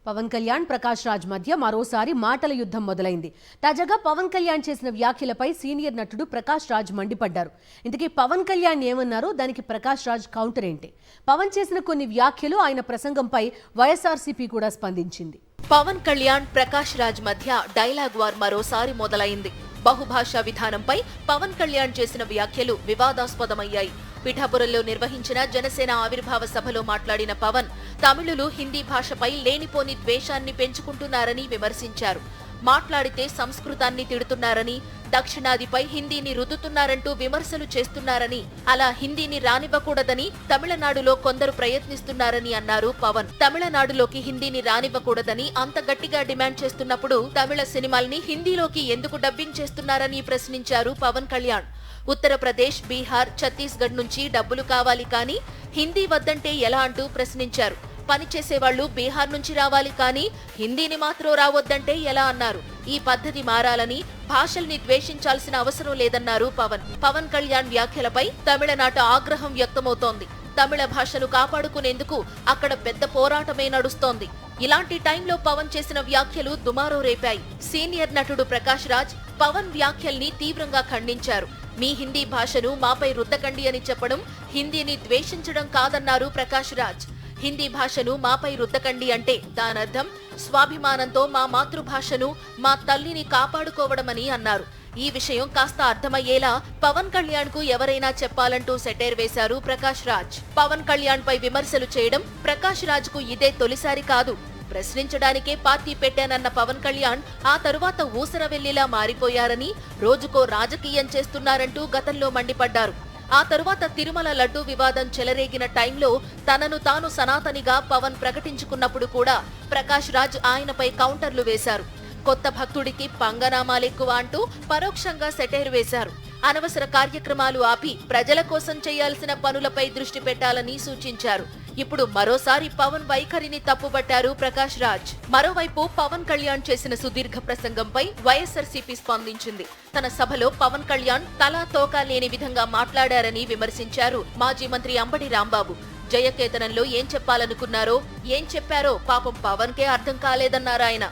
పవన్ కళ్యాణ్ ప్రకాష్ రాజ్ మధ్య మరోసారి మాటల యుద్ధం మొదలైంది. తాజాగా పవన్ కళ్యాణ్ చేసిన వ్యాఖ్యలపై సీనియర్ నటుడు ప్రకాష్ రాజ్ మండిపడ్డారు. ఇంతకీ పవన్ కళ్యాణ్ ఏమన్నారో దానికి ప్రకాష్ రాజ్ కౌంటర్ ఏంటి? పవన్ చేసిన కొన్ని వ్యాఖ్యలు, ఆయన ప్రసంగంపై వైఎస్ఆర్సీపీ కూడా స్పందించింది. పవన్ కళ్యాణ్ ప్రకాష్ రాజ్ మధ్య డైలాగ్ వార్ మరోసారి మొదలైంది. బహుభాషా విధానంపై పవన్ కళ్యాణ్ చేసిన వ్యాఖ్యలు వివాదాస్పదమయ్యాయి. పిఠాపురంలో నిర్వహించిన జనసేన ఆవిర్భావ సభలో మాట్లాడిన పవన్ తమిళులు హిందీ భాషపై లేనిపోని ద్వేషాన్ని పెంచుకుంటున్నారని విమర్శించారు. మాట్లాడితే సంస్కృతాన్ని తిడుతున్నారని, దక్షిణాదిపై హిందీని రుద్దుతున్నారంటూ విమర్శలు చేస్తున్నారని, అలా హిందీని రానివ్వకూడదని తమిళనాడులో కొందరు ప్రయత్నిస్తున్నారని అన్నారు పవన్. తమిళనాడులోకి హిందీని రానివ్వకూడదని అంత గట్టిగా డిమాండ్ చేస్తున్నప్పుడు తమిళ సినిమాల్ని హిందీలోకి ఎందుకు డబ్బింగ్ చేస్తున్నారని ప్రశ్నించారు పవన్ కళ్యాణ్. ఉత్తరప్రదేశ్, బీహార్, ఛత్తీస్గఢ్ నుంచి డబ్బులు కావాలి కానీ హిందీ వద్దంటే ఎలా అంటూ ప్రశ్నించారు. పనిచేసేవాళ్లు బీహార్ నుంచి రావాలి కానీ హిందీని మాత్రం రావద్దంటే ఎలా అన్నారు. ఈ పద్ధతి మారాలని, భాషల్ని ద్వేషించాల్సిన అవసరం లేదన్నారు పవన్. పవన్ కళ్యాణ్ వ్యాఖ్యలపై తమిళనాట ఆగ్రహం వ్యక్తమవుతోంది. తమిళ భాషను కాపాడుకునేందుకు అక్కడ పెద్ద పోరాటమే నడుస్తోంది. ఇలాంటి టైంలో పవన్ చేసిన వ్యాఖ్యలు దుమారో రేపాయి. సీనియర్ నటుడు ప్రకాష్ రాజ్ పవన్ వ్యాఖ్యల్ని తీవ్రంగా ఖండించారు. మీ హిందీ భాషను మాపై రుద్దకండి అని చెప్పడం హిందీని ద్వేషించడం కాదన్నారు ప్రకాష్ రాజ్. హిందీ భాషను మాపై రుద్దకండి అంటే దానర్థం స్వాభిమానంతో మా మాతృభాషను, మా తల్లిని కాపాడుకోవడమని అన్నారు. ఈ విషయం కాస్త అర్థమయ్యేలా పవన్ కళ్యాణ్ కు ఎవరైనా చెప్పాలంటూ సెటైర్ వేశారు ప్రకాష్ రాజ్. పవన్ కళ్యాణ్ పై విమర్శలు చేయడం ప్రకాష్ రాజ్ కు ఇదే తొలిసారి కాదు. ప్రశ్నించడానికే పార్టీ పెట్టానన్న పవన్ కళ్యాణ్ ఆ తరువాత ఊసరవెల్లిలా మారిపోయారని, రోజుకో రాజకీయం చేస్తున్నారంటూ గతంలో మండిపడ్డారు. ఆ తరువాత తిరుమల లడ్డూ వివాదం చెలరేగిన టైంలో తనను తాను సనాతనిగా పవన్ ప్రకటించుకున్నప్పుడు కూడా ప్రకాష్ రాజ్ ఆయనపై కౌంటర్లు వేశారు. కొత్త భక్తుడికి పంగనామాలెక్కువ అంటూ పరోక్షంగా సెటైర్ వేశారు. అనవసర కార్యక్రమాలు ఆపి ప్రజల కోసం చేయాల్సిన పనులపై దృష్టి పెట్టాలని సూచించారు. ఇప్పుడు మరోసారి పవన్ వైఖరిని తప్పుబట్టారు ప్రకాష్ రాజ్. మరోవైపు పవన్ కళ్యాణ్ చేసిన సుదీర్ఘ ప్రసంగంపై వైఎస్ఆర్సీపీ స్పందించింది. తన సభలో పవన్ కళ్యాణ్ తలా తోకా లేని విధంగా మాట్లాడారని విమర్శించారు మాజీ మంత్రి అంబటి రాంబాబు. జయకేతనంలో ఏం చెప్పాలనుకున్నారో, ఏం చెప్పారో పాపం పవన్ కే అర్థం కాలేదన్నారు ఆయన.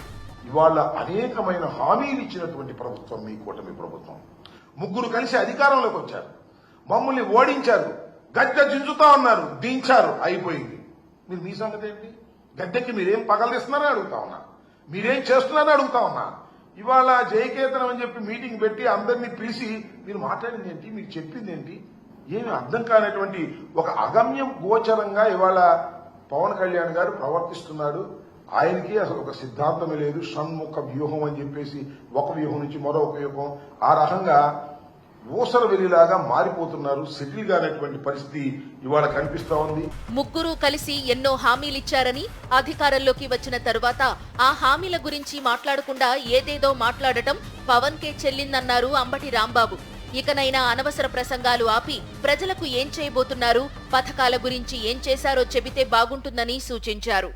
ఇవాళ అనేకమైన హామీలు ఇచ్చినటువంటి ప్రభుత్వం మీ కూటమి ప్రభుత్వం. ముగ్గురు కలిసి అధికారంలోకి వచ్చారు, మమ్మల్ని ఓడించారు, గద్దె దించుతా ఉన్నారు, దించారు, అయిపోయింది. మీరు మీ సంగతి ఏంటి? గద్దెకి మీరేం పగలదిస్తున్నారని అడుగుతా ఉన్నా, మీరేం చేస్తున్నారని అడుగుతా ఉన్నా. ఇవాళ జయకేతనం అని చెప్పి మీటింగ్ పెట్టి అందరినీ పిలిచి మీరు మాట్లాడింది ఏంటి, మీరు చెప్పింది ఏంటి? ఏమి అర్థం కానటువంటి ఒక అగమ్యం గోచరంగా ఇవాళ పవన్ కళ్యాణ్ గారు ప్రవర్తిస్తున్నాడు. ఆయనకి అసలు ఒక సిద్ధాంతమే లేదు. షణ్ముఖ వ్యూహం అని చెప్పేసి ఒక వ్యూహం నుంచి మరొక వ్యూహం, ఆ రకంగా ఊసర వెలిలాగా మారిపోతున్నారు. సెటిల్ గానటువంటి పరిస్థితి ఇవాళ కనిపిస్తా ఉంది. ముగ్గురు కలిసి ఎన్నో హామీలిచ్చారని, అధికారంలోకి వచ్చిన తరువాత ఆ హామీల గురించి మాట్లాడకుండా ఏదేదో మాట్లాడటం పవన్ కే చెల్లిందన్నారు అంబటి రాంబాబు. ఇకనైనా అనవసర ప్రసంగాలు ఆపి ప్రజలకు ఏం చేయబోతున్నారు, పథకాల గురించి ఏం చేశారో చెబితే బాగుంటుందని సూచించారు.